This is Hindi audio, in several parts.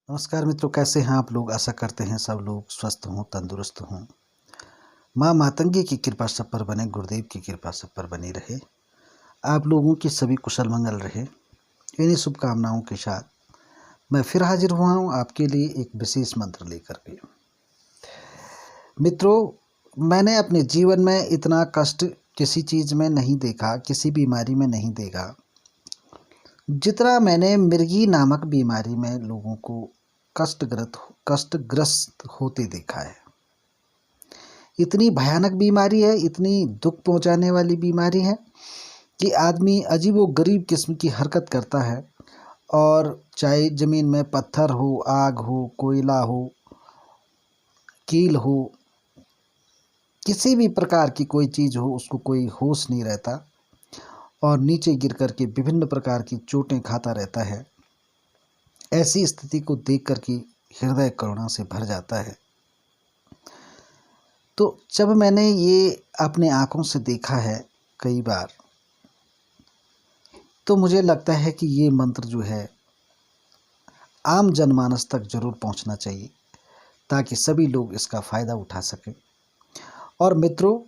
नमस्कार मित्रों, कैसे हैं आप लोग। आशा करते हैं सब लोग स्वस्थ हों, तंदुरुस्त हों। माँ मातंगी की कृपा सब पर बने, गुरुदेव की कृपा सब पर बनी रहे। आप लोगों की सभी कुशल मंगल रहे। इन्हीं शुभकामनाओं के साथ मैं फिर हाजिर हुआ हूँ आपके लिए एक विशेष मंत्र लेकर के। मित्रों, मैंने अपने जीवन में इतना कष्ट किसी चीज़ में नहीं देखा, किसी बीमारी में नहीं देखा, जितना मैंने मिर्गी नामक बीमारी में लोगों को कष्टग्रस्त होते देखा है। इतनी भयानक बीमारी है, इतनी दुख पहुंचाने वाली बीमारी है कि आदमी अजीबोगरीब किस्म की हरकत करता है। और चाहे ज़मीन में पत्थर हो, आग हो, कोयला हो, कील हो, किसी भी प्रकार की कोई चीज़ हो, उसको कोई होश नहीं रहता और नीचे गिर कर के विभिन्न प्रकार की चोटें खाता रहता है। ऐसी स्थिति को देख कर के हृदय करुणा से भर जाता है। तो जब मैंने ये अपने आँखों से देखा है कई बार, तो मुझे लगता है कि ये मंत्र जो है आम जनमानस तक ज़रूर पहुंचना चाहिए, ताकि सभी लोग इसका फ़ायदा उठा सकें। और मित्रों,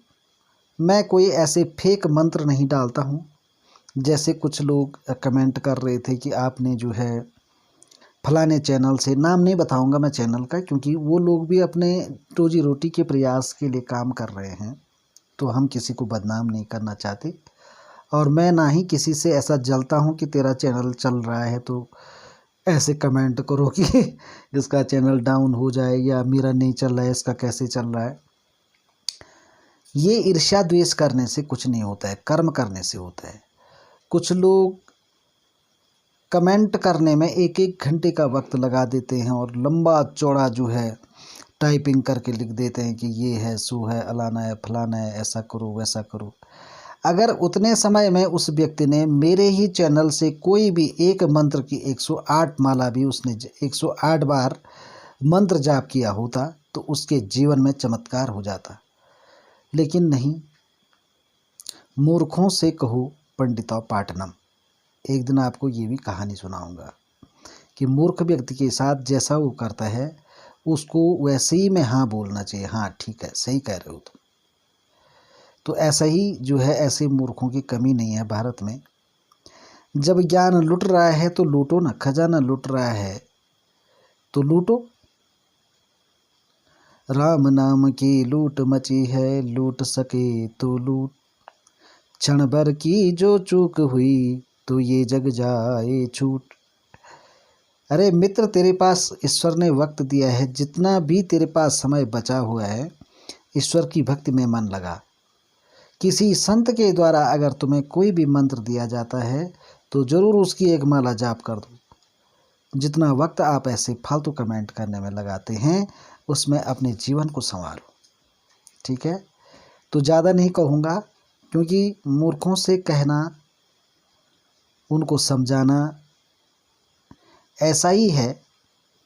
मैं कोई ऐसे फेक मंत्र नहीं डालता हूं, जैसे कुछ लोग कमेंट कर रहे थे कि आपने जो है फलाने चैनल से, नाम नहीं बताऊंगा मैं चैनल का, क्योंकि वो लोग भी अपने रोजी रोटी के प्रयास के लिए काम कर रहे हैं, तो हम किसी को बदनाम नहीं करना चाहते। और मैं ना ही किसी से ऐसा जलता हूं कि तेरा चैनल चल रहा है तो ऐसे कमेंट करो कि इसका चैनल डाउन हो जाए, या मेरा नहीं चल रहा है इसका कैसे चल रहा है। ये ईर्ष्या द्वेष करने से कुछ नहीं होता है, कर्म करने से होता है। कुछ लोग कमेंट करने में एक एक घंटे का वक्त लगा देते हैं और लंबा चौड़ा जो है टाइपिंग करके लिख देते हैं कि ये है, सो है, अलाना है, फलाना है, ऐसा करो वैसा करो। अगर उतने समय में उस व्यक्ति ने मेरे ही चैनल से कोई भी एक मंत्र की 108 माला भी उसने 108 बार मंत्र जाप किया होता, तो उसके जीवन में चमत्कार हो जाता। लेकिन नहीं, मूर्खों से कहो पंडितौ पाटनम। एक दिन आपको ये भी कहानी सुनाऊंगा कि मूर्ख व्यक्ति के साथ जैसा वो करता है, उसको वैसे ही में हाँ बोलना चाहिए। हाँ ठीक है, सही कह रहे हो तुम। तो ऐसा ही जो है, ऐसे मूर्खों की कमी नहीं है भारत में। जब ज्ञान लुट रहा है तो लूटो ना, खजाना लुट रहा है तो लूटो। राम नाम की लूट मची है, लूट सके तो लूट। क्षण भर की जो चूक हुई तो ये जग जाए छूट। अरे मित्र, तेरे पास ईश्वर ने वक्त दिया है, जितना भी तेरे पास समय बचा हुआ है, ईश्वर की भक्ति में मन लगा। किसी संत के द्वारा अगर तुम्हें कोई भी मंत्र दिया जाता है तो ज़रूर उसकी एक माला जाप कर दो। जितना वक्त आप ऐसे फालतू कमेंट करने में लगाते हैं, उसमें अपने जीवन को संवारो। ठीक है, तो ज़्यादा नहीं कहूँगा, क्योंकि मूर्खों से कहना, उनको समझाना ऐसा ही है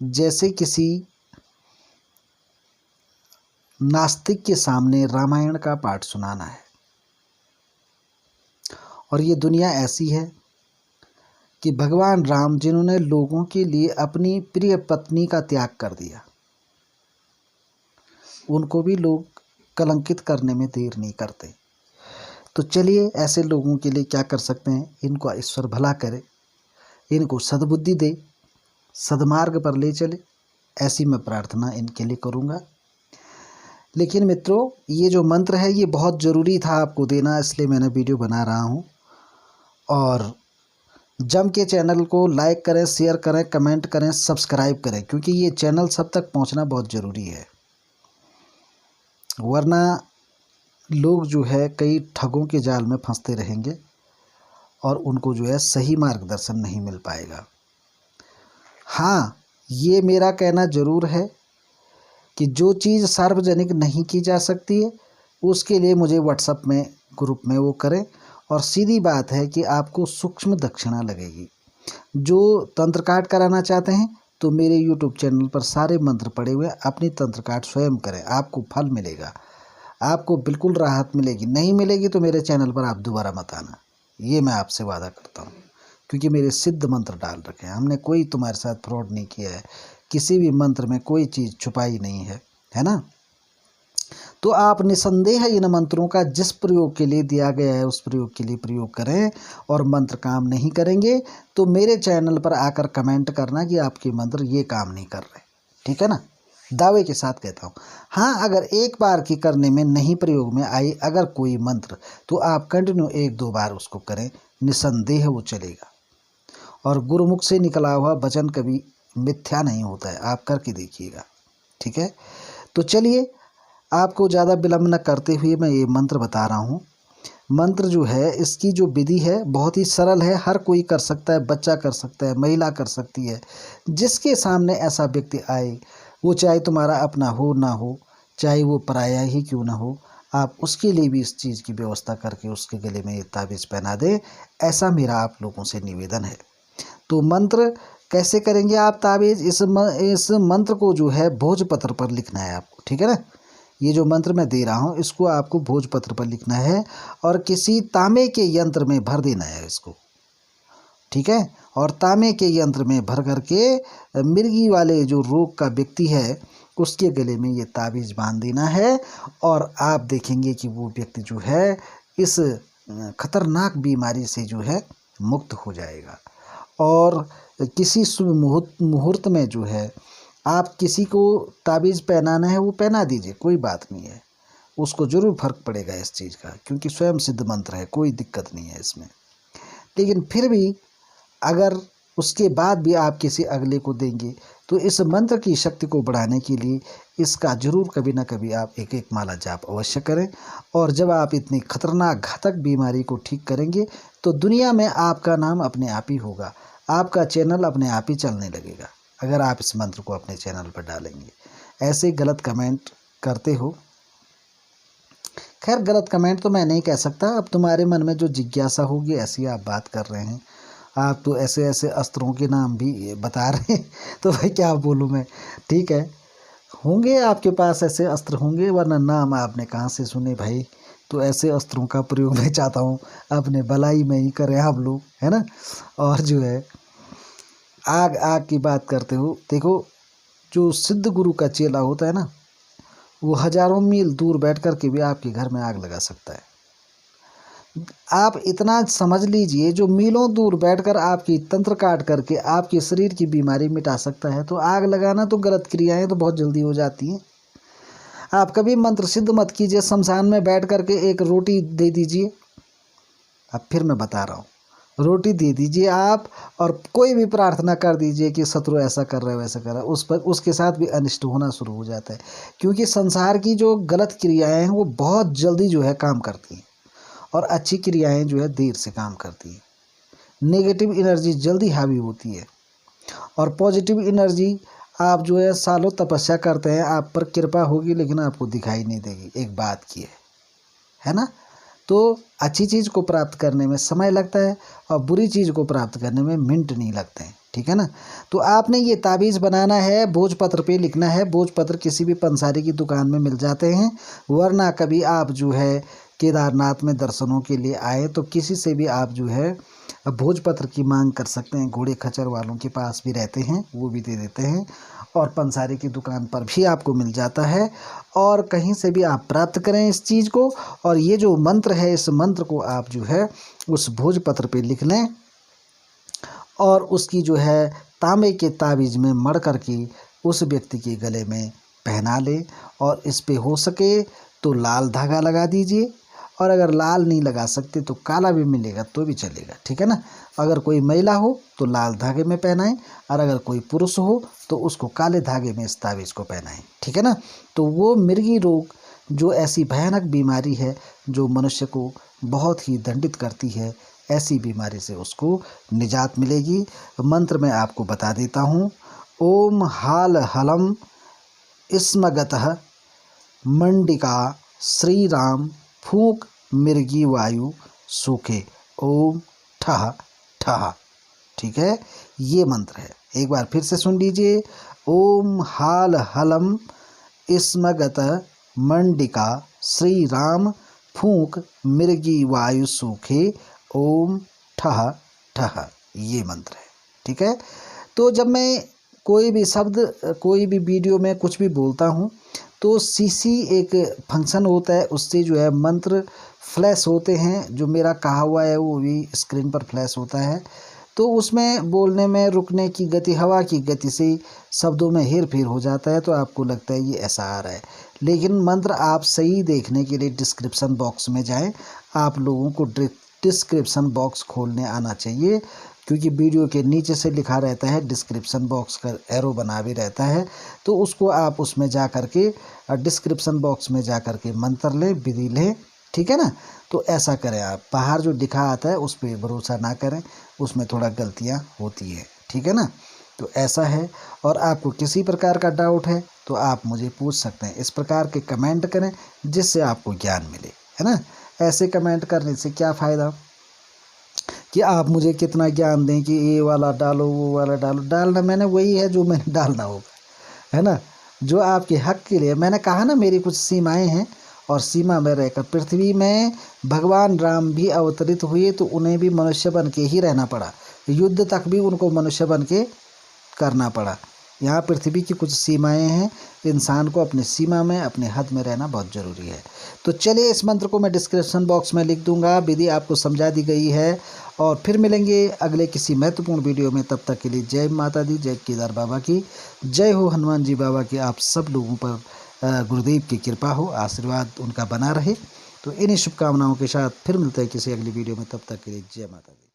जैसे किसी नास्तिक के सामने रामायण का पाठ सुनाना है। और ये दुनिया ऐसी है कि भगवान राम, जिन्होंने लोगों के लिए अपनी प्रिय पत्नी का त्याग कर दिया, उनको भी लोग कलंकित करने में देर नहीं करते। तो चलिए, ऐसे लोगों के लिए क्या कर सकते हैं, इनको ईश्वर भला करे, इनको सद्बुद्धि दे, सद्मार्ग पर ले चले, ऐसी मैं प्रार्थना इनके लिए करूँगा। लेकिन मित्रों, ये जो मंत्र है ये बहुत ज़रूरी था आपको देना, इसलिए मैंने वीडियो बना रहा हूँ। और जम के चैनल को लाइक करें, शेयर करें, कमेंट करें, सब्सक्राइब करें, क्योंकि ये चैनल सब तक पहुंचना बहुत ज़रूरी है। वरना लोग जो है कई ठगों के जाल में फंसते रहेंगे और उनको जो है सही मार्गदर्शन नहीं मिल पाएगा। हाँ, ये मेरा कहना ज़रूर है कि जो चीज़ सार्वजनिक नहीं की जा सकती है, उसके लिए मुझे व्हाट्सएप में ग्रुप में वो करें। और सीधी बात है कि आपको सूक्ष्म दक्षिणा लगेगी। जो तंत्र काट कराना चाहते हैं तो मेरे यूट्यूब चैनल पर सारे मंत्र पड़े हुए हैं, अपनी तंत्र काट स्वयं करें, आपको फल मिलेगा, आपको बिल्कुल राहत मिलेगी। नहीं मिलेगी तो मेरे चैनल पर आप दोबारा मत आना, ये मैं आपसे वादा करता हूँ। क्योंकि मेरे सिद्ध मंत्र डाल रखे हैं। हमने कोई तुम्हारे साथ फ्रॉड नहीं किया है, किसी भी मंत्र में कोई चीज़ छुपाई नहीं है ना। तो आप निसंदेह इन मंत्रों का जिस प्रयोग के लिए दिया गया है उस प्रयोग के लिए प्रयोग करें। और मंत्र काम नहीं करेंगे तो मेरे चैनल पर आकर कमेंट करना कि आपके मंत्र ये काम नहीं कर रहे, ठीक है ना। दावे के साथ कहता हूँ। हाँ, अगर एक बार की करने में नहीं प्रयोग में आई अगर कोई मंत्र, तो आप कंटिन्यू 1-2 बार उसको करें, निसंदेह वो चलेगा। और गुरुमुख से निकला हुआ वचन कभी मिथ्या नहीं होता है, आप करके देखिएगा, ठीक है। तो चलिए, आपको ज़्यादा विलम्ब न करते हुए मैं ये मंत्र बता रहा हूँ। मंत्र जो है, इसकी जो विधि है बहुत ही सरल है, हर कोई कर सकता है, बच्चा कर सकता है, महिला कर सकती है। जिसके सामने ऐसा व्यक्ति आए, वो चाहे तुम्हारा अपना हो ना हो, चाहे वो पराया ही क्यों ना हो, आप उसके लिए भी इस चीज़ की व्यवस्था करके उसके गले में ये ताबीज़ पहना दें, ऐसा मेरा आप लोगों से निवेदन है। तो मंत्र कैसे करेंगे आप ताबीज़? इस मंत्र को जो है भोजपत्र पर लिखना है आपको, ठीक है ना। ये जो मंत्र मैं दे रहा हूँ इसको आपको भोजपत्र पर लिखना है और किसी तांबे के यंत्र में भर देना है इसको, ठीक है। और तांबे के यंत्र में भर करके मिर्गी वाले जो रोग का व्यक्ति है उसके गले में ये ताबीज़ बांध देना है। और आप देखेंगे कि वो व्यक्ति जो है इस खतरनाक बीमारी से जो है मुक्त हो जाएगा। और किसी शुभ मुहूर्त में जो है आप किसी को ताबीज़ पहनाना है वो पहना दीजिए, कोई बात नहीं है, उसको ज़रूर फर्क पड़ेगा इस चीज़ का, क्योंकि स्वयं सिद्ध मंत्र है, कोई दिक्कत नहीं है इसमें। लेकिन फिर भी अगर उसके बाद भी आप किसी अगले को देंगे तो इस मंत्र की शक्ति को बढ़ाने के लिए इसका जरूर कभी ना कभी आप 1-1 माला जाप अवश्य करें। और जब आप इतनी खतरनाक घातक बीमारी को ठीक करेंगे तो दुनिया में आपका नाम अपने आप ही होगा, आपका चैनल अपने आप ही चलने लगेगा अगर आप इस मंत्र को अपने चैनल पर डालेंगे। ऐसे गलत कमेंट करते हो, खैर गलत कमेंट तो मैं नहीं कह सकता, अब तुम्हारे मन में जो जिज्ञासा होगी ऐसी आप बात कर रहे हैं। आप तो ऐसे ऐसे अस्त्रों के नाम भी बता रहे हैं तो भाई क्या बोलूँ मैं, ठीक है। होंगे आपके पास ऐसे अस्त्र होंगे, वरना नाम आपने कहाँ से सुने भाई। तो ऐसे अस्त्रों का प्रयोग मैं चाहता हूँ अपने भलाई में ही करें आप लोग, है ना। और जो है आग आग की बात करते हो, देखो जो सिद्ध गुरु का चेला होता है ना, वो हजारों मील दूर बैठ कर के भी आपके घर में आग लगा सकता है। आप इतना समझ लीजिए, जो मीलों दूर बैठकर आपकी तंत्र काट करके आपके शरीर की बीमारी मिटा सकता है, तो आग लगाना तो गलत क्रियाएं तो बहुत जल्दी हो जाती हैं। आप कभी मंत्र सिद्ध मत कीजिए, शमशान में बैठ करके एक रोटी दे दीजिए। अब फिर मैं बता रहा हूँ, रोटी दे दीजिए आप, और कोई भी प्रार्थना कर दीजिए कि शत्रु ऐसा कर रहा है वैसा कर रहा है, उस पर उसके साथ भी अनिष्ट होना शुरू हो जाता है। क्योंकि संसार की जो गलत क्रियाएं हैं वो बहुत जल्दी जो है काम करती हैं, और अच्छी क्रियाएं जो है देर से काम करती है। नेगेटिव एनर्जी जल्दी हावी होती है, और पॉजिटिव एनर्जी आप जो है सालों तपस्या करते हैं, आप पर कृपा होगी लेकिन आपको दिखाई नहीं देगी। एक बात की है ना। तो अच्छी चीज़ को प्राप्त करने में समय लगता है और बुरी चीज़ को प्राप्त करने में मिनट नहीं लगते हैं, ठीक है ना। तो आपने ये ताबीज़ बनाना है, भोजपत्र पे लिखना है। भोजपत्र किसी भी पंसारी की दुकान में मिल जाते हैं, वरना कभी आप जो है केदारनाथ में दर्शनों के लिए आए तो किसी से भी आप जो है भोजपत्र की मांग कर सकते हैं। घोड़े खच्चर वालों के पास भी रहते हैं, वो भी दे देते हैं, और पंसारी की दुकान पर भी आपको मिल जाता है। और कहीं से भी आप प्राप्त करें इस चीज़ को। और ये जो मंत्र है, इस मंत्र को आप जो है उस भोजपत्र पे लिख लें और उसकी जो है तांबे के ताबीज़ में मढ़ करके उस व्यक्ति के गले में पहना लें। और इस पे हो सके तो लाल धागा लगा दीजिए, और अगर लाल नहीं लगा सकते तो काला भी मिलेगा तो भी चलेगा, ठीक है ना। अगर कोई महिला हो तो लाल धागे में पहनाएं, और अगर कोई पुरुष हो तो उसको काले धागे में इस ताबीज़ को पहनाएं, ठीक है ना। तो वो मिर्गी रोग जो ऐसी भयानक बीमारी है जो मनुष्य को बहुत ही दंडित करती है, ऐसी बीमारी से उसको निजात मिलेगी। मंत्र मैं आपको बता देता हूँ। ओम हाल हलम स्मगतः मंडिका श्री राम फूंक मिर्गी वायु सूखे ओम ठह ठह, ठीक है। ये मंत्र है, एक बार फिर से सुन लीजिए। ओम हाल हलम स्मगत मंडिका श्री राम फूंक मिर्गी वायु सूखे ओम ठह ठह। ये मंत्र है। ठीक है, तो जब मैं कोई भी शब्द, कोई भी वीडियो में कुछ भी बोलता हूँ तो सीसी एक फंक्शन होता है, उससे जो है मंत्र फ्लैश होते हैं। जो मेरा कहा हुआ है वो भी स्क्रीन पर फ्लैश होता है। तो उसमें बोलने में रुकने की गति, हवा की गति से शब्दों में हेर फेर हो जाता है, तो आपको लगता है ये ऐसा आ रहा है। लेकिन मंत्र आप सही देखने के लिए डिस्क्रिप्शन बॉक्स में जाएं। आप लोगों को डिस्क्रिप्शन बॉक्स खोलने आना चाहिए, क्योंकि वीडियो के नीचे से लिखा रहता है, डिस्क्रिप्शन बॉक्स का एरो बना भी रहता है। तो उसको आप उसमें जा कर के डिस्क्रिप्शन बॉक्स में जा कर के मंत्र लें, विधि लें। ठीक है ना, तो ऐसा करें आप। बाहर जो लिखा आता है उस पर भरोसा ना करें, उसमें थोड़ा गलतियाँ होती है। ठीक है ना, तो ऐसा है। और आपको किसी प्रकार का डाउट है तो आप मुझे पूछ सकते हैं। इस प्रकार के कमेंट करें जिससे आपको ज्ञान मिले, है ना। ऐसे कमेंट करने से क्या फ़ायदा कि आप मुझे कितना ज्ञान दें कि ये वाला डालो, वो वाला डालो। डालना मैंने वही है जो मैंने डालना होगा, है ना, जो आपके हक के लिए। मैंने कहा ना, मेरी कुछ सीमाएं हैं, और सीमा में रहकर पृथ्वी में भगवान राम भी अवतरित हुए तो उन्हें भी मनुष्य बन के ही रहना पड़ा। युद्ध तक भी उनको मनुष्य बन के करना पड़ा। यहाँ पृथ्वी की कुछ सीमाएं हैं, इंसान को अपनी सीमा में, अपने हद में रहना बहुत ज़रूरी है। तो चलिए, इस मंत्र को मैं डिस्क्रिप्शन बॉक्स में लिख दूंगा, विधि आपको समझा दी गई है। और फिर मिलेंगे अगले किसी महत्वपूर्ण वीडियो में। तब तक के लिए जय माता दी, जय केदार बाबा की, जय हो हनुमान जी बाबा की। आप सब लोगों पर गुरुदेव की कृपा हो, आशीर्वाद उनका बना रहे। तो इन्हीं शुभकामनाओं के साथ फिर मिलते हैं किसी अगली वीडियो में। तब तक के लिए जय माता दी।